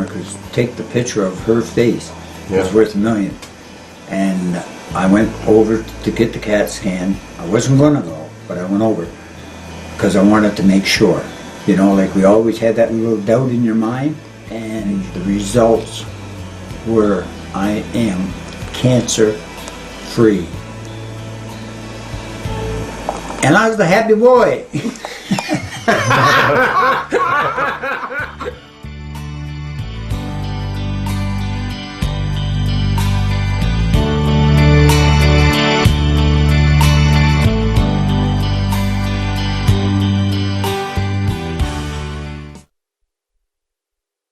could take the picture of her face. It was Yeah. worth $1 million. And I went over to get the CAT scan. I wasn't going to go, but I went over because I wanted to make sure. You know, like we always had that little doubt in your mind. And the results were, I am cancer-free. And I was the happy boy.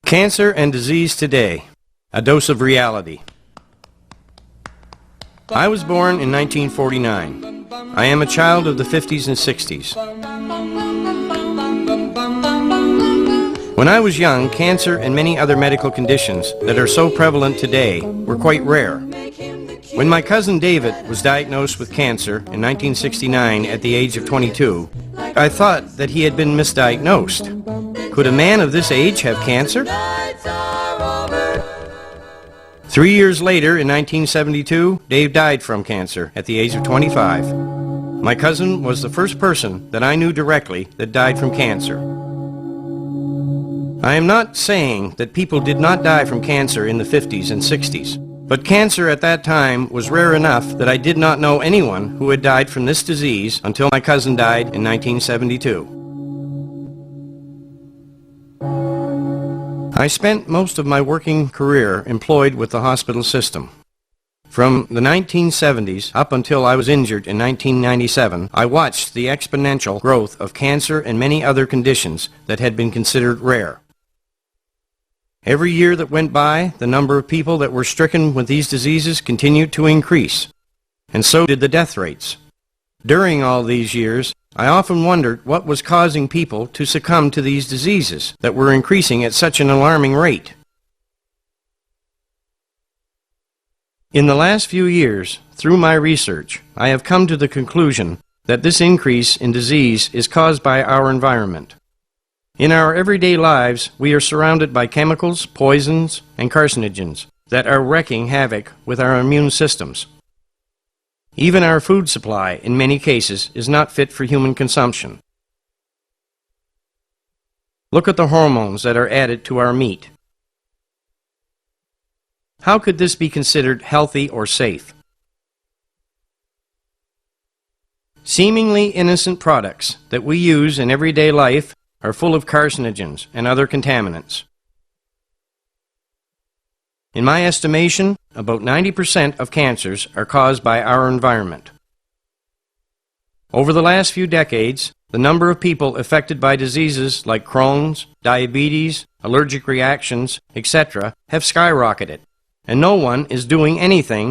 Cancer and disease today. A dose of reality. I was born in 1949. I am a child of the 50s and 60s. When I was young, cancer and many other medical conditions that are so prevalent today were quite rare. When my cousin David was diagnosed with cancer in 1969 at the age of 22, I thought that he had been misdiagnosed. Could a man of this age have cancer? 3 years later, in 1972, Dave died from cancer at the age of 25. My cousin was the first person that I knew directly that died from cancer. I am not saying that people did not die from cancer in the 50s and 60s, but cancer at that time was rare enough that I did not know anyone who had died from this disease until my cousin died in 1972. I spent most of my working career employed with the hospital system. From the 1970s up until I was injured in 1997, I watched the exponential growth of cancer and many other conditions that had been considered rare. Every year that went by, the number of people that were stricken with these diseases continued to increase, and so did the death rates. During all these years, I often wondered what was causing people to succumb to these diseases that were increasing at such an alarming rate. In the last few years, through my research, I have come to the conclusion that this increase in disease is caused by our environment. In our everyday lives, we are surrounded by chemicals, poisons, and carcinogens that are wreaking havoc with our immune systems. Even our food supply, in many cases, is not fit for human consumption. Look at the hormones that are added to our meat. How could this be considered healthy or safe? Seemingly innocent products that we use in everyday life are full of carcinogens and other contaminants. In my estimation, about 90% of cancers are caused by our environment. Over the last few decades, the number of people affected by diseases like Crohn's, diabetes, allergic reactions, etc. have skyrocketed, and no one is doing anything